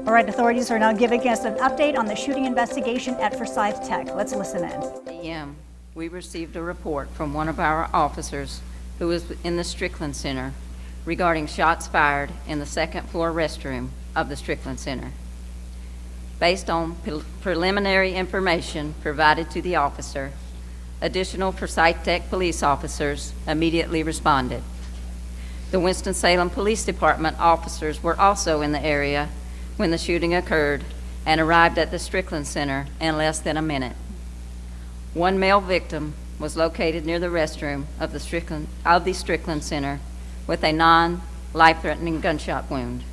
All right, authorities are now giving us an update on the shooting investigation at Forsyth Tech. Let's listen in. a.m., we received a report from one of our officers who was in the Strickland Center regarding shots fired in the second floor restroom of the Strickland Center. Based on preliminary information provided to the officer, additional Forsyth Tech police officers immediately responded. The Winston-Salem Police Department officers were also in the area when the shooting occurred and arrived at the Strickland Center in less than a minute. One male victim was located near the restroom of the Strickland Center with a non-life-threatening gunshot wound.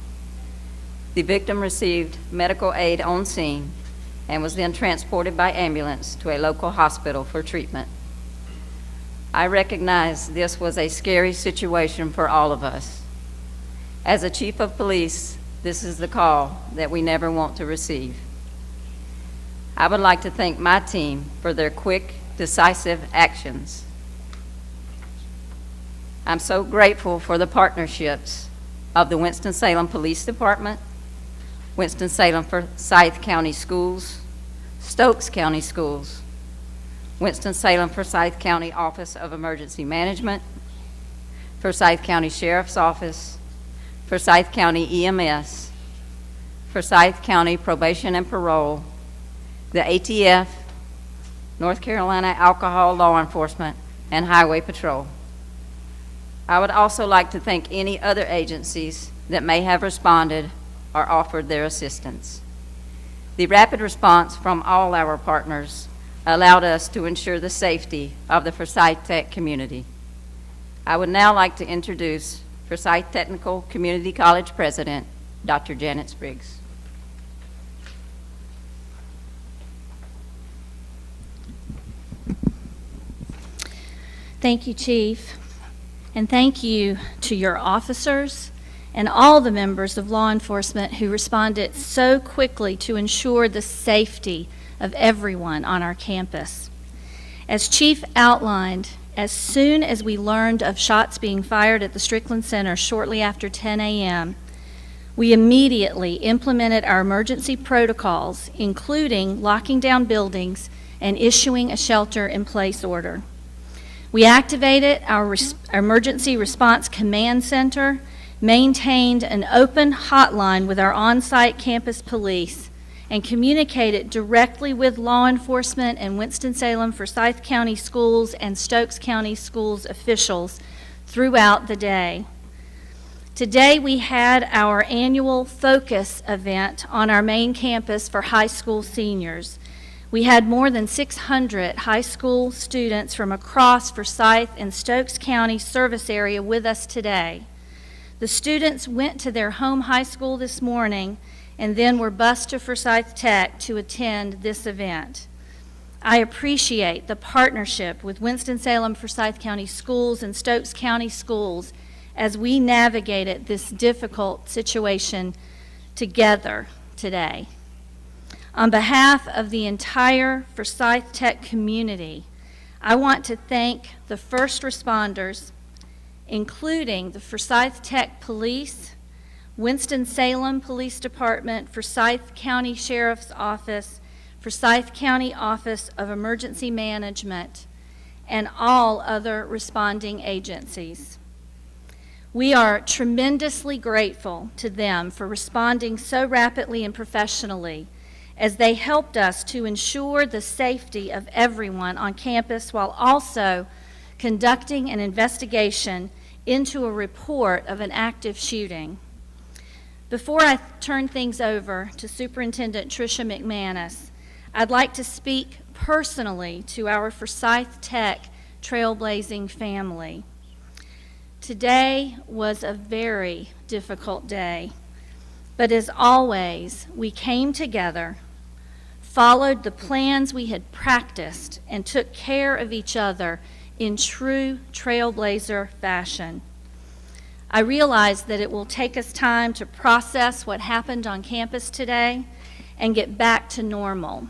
The victim received medical aid on scene and was then transported by ambulance to a local hospital for treatment. I recognize this was a scary situation for all of us. As a chief of police, this is the call that we never want to receive. I would like to thank my team for their quick, decisive actions. I'm so grateful for the partnerships of the Winston-Salem Police Department, Winston-Salem Forsyth County Schools, Stokes County Schools, Winston-Salem Forsyth County Office of Emergency Management, Forsyth County Sheriff's Office, Forsyth County EMS, Forsyth County Probation and Parole, the ATF, North Carolina Alcohol Law Enforcement, and Highway Patrol. I would also like to thank any other agencies that may have responded or offered their assistance. The rapid response from all our partners allowed us to ensure the safety of the Forsyth Tech community. I would now like to introduce Forsyth Technical Community College President, Dr. Janet Spriggs. Thank you, Chief, and thank you to your officers and all the members of law enforcement who responded so quickly to ensure the safety of everyone on our campus. As Chief outlined, as soon as we learned of shots being fired at the Strickland Center shortly after 10 a.m., we immediately implemented our emergency protocols, including locking down buildings and issuing a shelter-in-place order. We activated our Emergency Response Command Center, maintained an open hotline with our on-site campus police, and communicated directly with law enforcement and Winston-Salem Forsyth County Schools and Stokes County Schools officials throughout the day. Today we had our annual Focus event on our main campus for high school seniors. We had more than 600 high school students from across Forsyth and Stokes County service area with us today. The students went to their home high school this morning and then were bused to Forsyth Tech to attend this event. I appreciate the partnership with Winston-Salem Forsyth County Schools and Stokes County Schools as we navigated this difficult situation together today. On behalf of the entire Forsyth Tech community, I want to thank the first responders, including the Forsyth Tech Police, Winston-Salem Police Department, Forsyth County Sheriff's Office, Forsyth County Office of Emergency Management, and all other responding agencies. We are tremendously grateful to them for responding so rapidly and professionally as they helped us to ensure the safety of everyone on campus while also conducting an investigation into a report of an active shooting. Before I turn things over to Superintendent Tricia McManus, I'd like to speak personally to our Forsyth Tech trailblazing family. Today was a very difficult day, but as always, we came together, followed the plans we had practiced, and took care of each other in true trailblazer fashion. I realize that it will take us time to process what happened on campus today and get back to normal.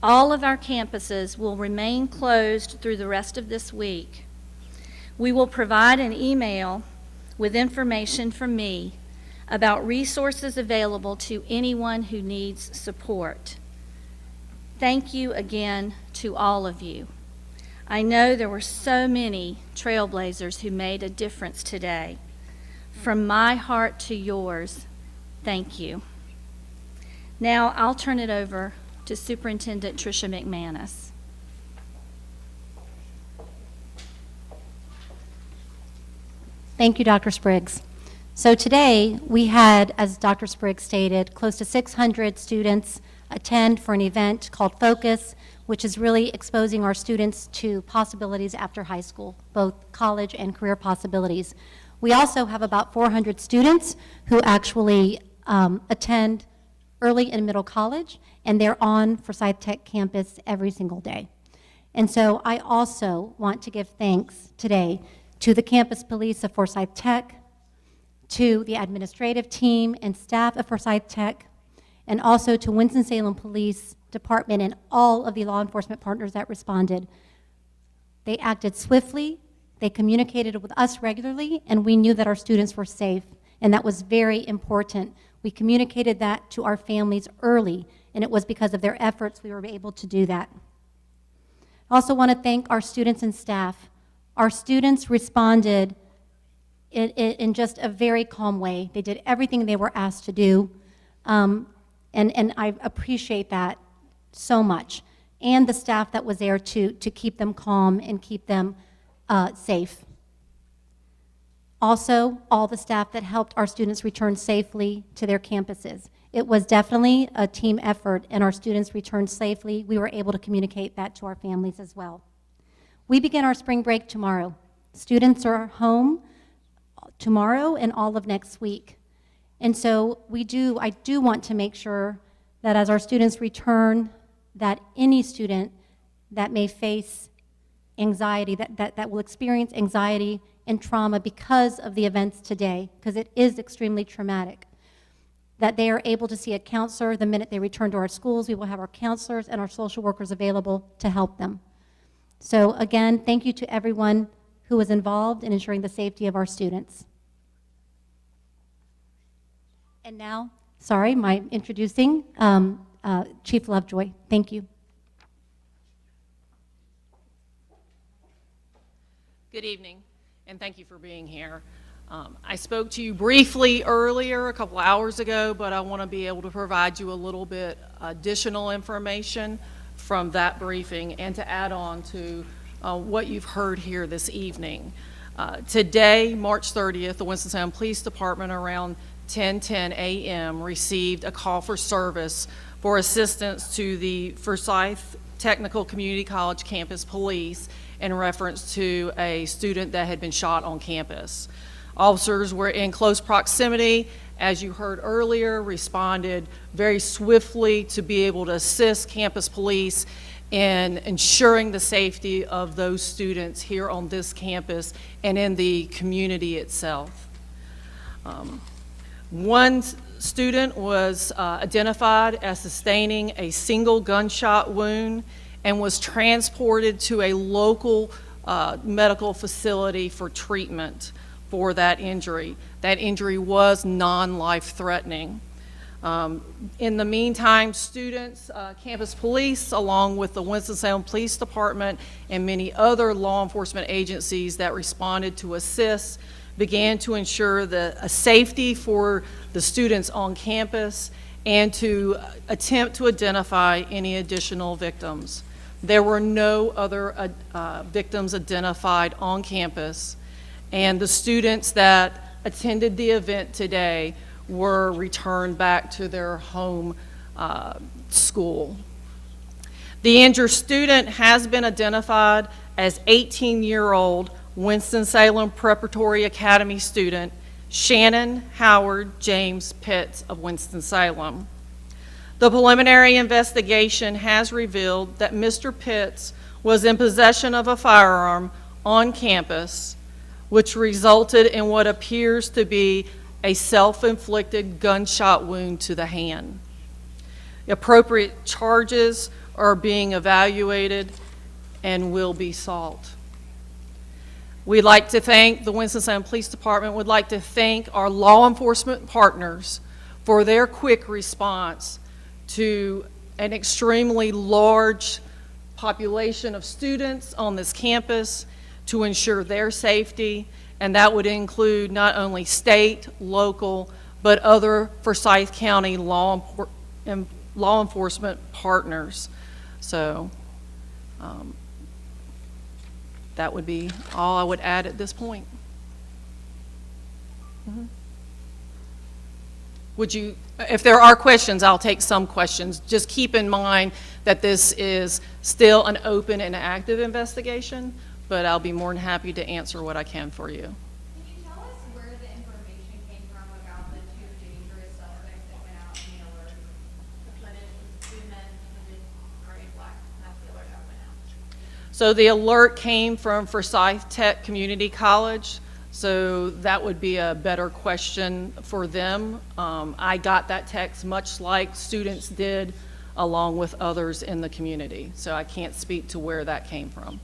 All of our campuses will remain closed through the rest of this week. We will provide an email with information from me about resources available to anyone who needs support. Thank you again to all of you. I know there were so many trailblazers who made a difference today. From my heart to yours, thank you. Now I'll turn it over to Superintendent Tricia McManus. Thank you, Dr. Spriggs. So today we had, as Dr. Spriggs stated, close to 600 students attend for an event called Focus, which is really exposing our students to possibilities after high school, both college and career possibilities. We also have about 400 students who actually attend early and middle college, and they're on Forsyth Tech campus every single day. And so I also want to give thanks today to the campus police of Forsyth Tech, to the administrative team and staff of Forsyth Tech, and also to Winston-Salem Police Department and all of the law enforcement partners that responded. They acted swiftly, they communicated with us regularly, and we knew that our students were safe, and that was very important. We communicated that to our families early, and it was because of their efforts we were able to do that. I also want to thank our students and staff. Our students responded in just a very calm way. They did everything they were asked to do, and I appreciate that so much. And the staff that was there to keep them calm and keep them safe. Also, all the staff that helped our students return safely to their campuses. It was definitely a team effort, and our students returned safely. We were able to communicate that to our families as well. We begin our spring break tomorrow. Students are home tomorrow and all of next week. And so I do want to make sure that as our students return, that any student that may face anxiety, that will experience anxiety and trauma because of the events today, because it is extremely traumatic, that they are able to see a counselor the minute they return to our schools. We will have our counselors and our social workers available to help them. So again, thank you to everyone who was involved in ensuring the safety of our students. And now, my introducing Chief Lovejoy. Thank you. Good evening, and thank you for being here. I spoke to you briefly earlier, a couple hours ago, but I want to be able to provide you a little bit additional information from that briefing and to add on to what you've heard here this evening. Today, March 30th, the Winston-Salem Police Department around 10:10 a.m. received a call for service for assistance to the Forsyth Technical Community College campus police in reference to a student that had been shot on campus. Officers were in close proximity, as you heard earlier, responded very swiftly to be able to assist campus police in ensuring the safety of those students here on this campus and in the community itself. One student was identified as sustaining a single gunshot wound and was transported to a local medical facility for treatment for that injury. That injury was non-life-threatening. In the meantime, students, campus police, along with the Winston-Salem Police Department and many other law enforcement agencies that responded to assist, began to ensure the safety for the students on campus and to attempt to identify any additional victims. There were no other victims identified on campus, and the students that attended the event today were returned back to their home school. The injured student has been identified as 18-year-old Winston-Salem Preparatory Academy student Shannon Howard James Pitts of Winston-Salem. The preliminary investigation has revealed that Mr. Pitts was in possession of a firearm on campus, which resulted in what appears to be a self-inflicted gunshot wound to the hand. Appropriate charges are being evaluated and will be sought. We'd like to thank the Winston-Salem Police Department. We'd like to thank our law enforcement partners for their quick response to an extremely large population of students on this campus to ensure their safety, and that would include not only state, local, but other Forsyth County law enforcement partners. So that would be all I would add at this point. Would you, if there are questions, I'll take some questions. Just keep in mind that this is still an open and active investigation, but I'll be more than happy to answer what I can for you. Can you tell us where the information came from about the two dangerous suspects that went out in the alert? When it was two men with a gray and black masculine that went out. So the alert came from Forsyth Tech Community College, so that would be a better question for them. I got that text much like students did along with others in the community, so I can't speak to where that came from.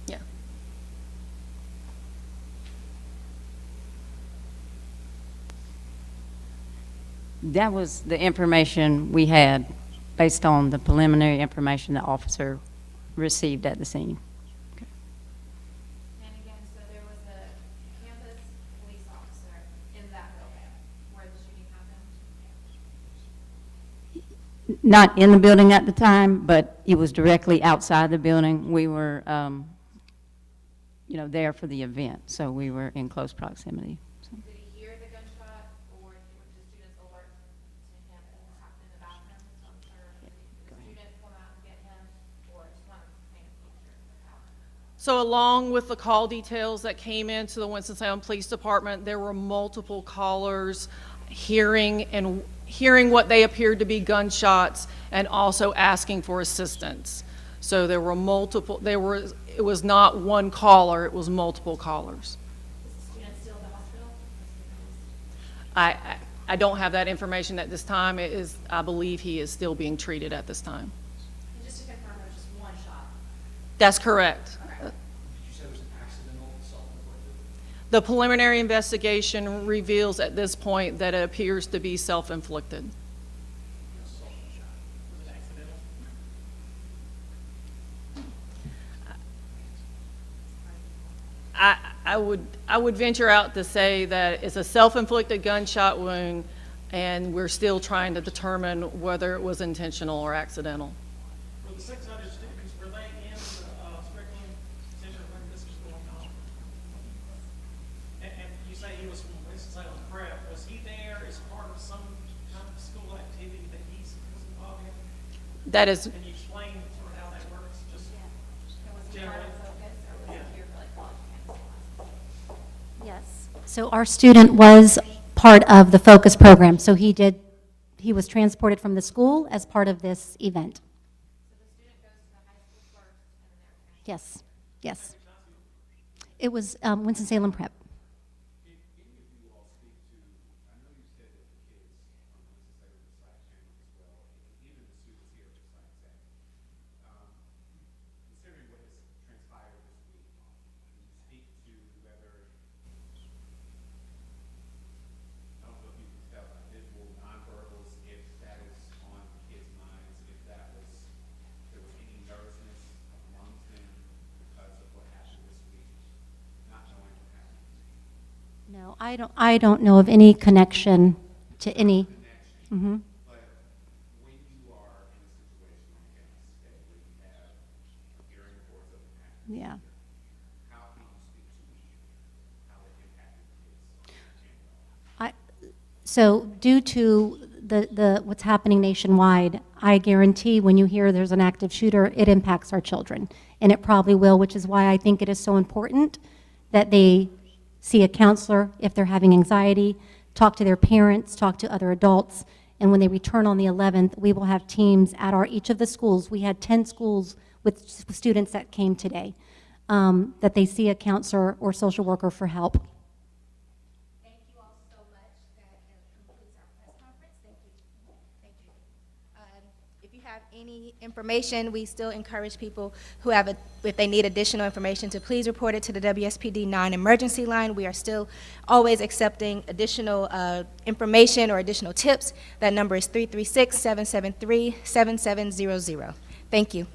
Yeah. That was the information we had based on the preliminary information the officer received at the scene. And again, so there was a campus police officer in that building where the shooting happened? Not in the building at the time, but it was directly outside the building. We were, there for the event, so we were in close proximity. So. Did he hear the gunshot, or were the students alert to him and what happened in the bathroom? So I'm sure did the student come out and get him, or just want to paint a picture of how? So along with the call details that came into the Winston-Salem Police Department, there were multiple callers hearing what they appeared to be gunshots and also asking for assistance. So there were multiple, it was not one caller, it was multiple callers. Is the student still in the hospital? I don't have that information at this time. I believe he is still being treated at this time. And just to confirm, there was just one shot? That's correct. Did you say it was an accidental self-inflicted? The preliminary investigation reveals at this point that it appears to be self-inflicted. Was it accidental? I would venture out to say that it's a self-inflicted gunshot wound, and we're still trying to determine whether it was intentional or accidental. Were the 600 students, were they in the Strickland Center when this was going on? And you say he was from Winston-Salem Prep. Was he there as part of some kind of school activity that he was involved in? That is, Can you explain sort of how that works? Just Was he part of Focus, or was he here for like college campus classes? Yes. So our student was part of the Focus program, so he was transported from the school as part of this event. So the student goes to the high school first, and then they're Yes, yes. It was Winston-Salem Prep. No, I don't know of any connection to any. Mhm. But when you are in a situation like this, where you have hearing reports of an accident, Yeah. how can you speak to how it impacted kids? So due to the what's happening nationwide, I guarantee when you hear there's an active shooter, it impacts our children. And it probably will, which is why I think it is so important that they see a counselor if they're having anxiety, talk to their parents, talk to other adults, and when they return on the 11th, we will have teams at each of the schools. We had 10 schools with students that came today, that they see a counselor or social worker for help. Thank you all so much. That concludes our press conference. Thank you. Thank you. If you have any information, we still encourage people who have, if they need additional information, to please report it to the WSPD non-emergency line. We are still always accepting additional information or additional tips. That number is 336-773-7700. Thank you.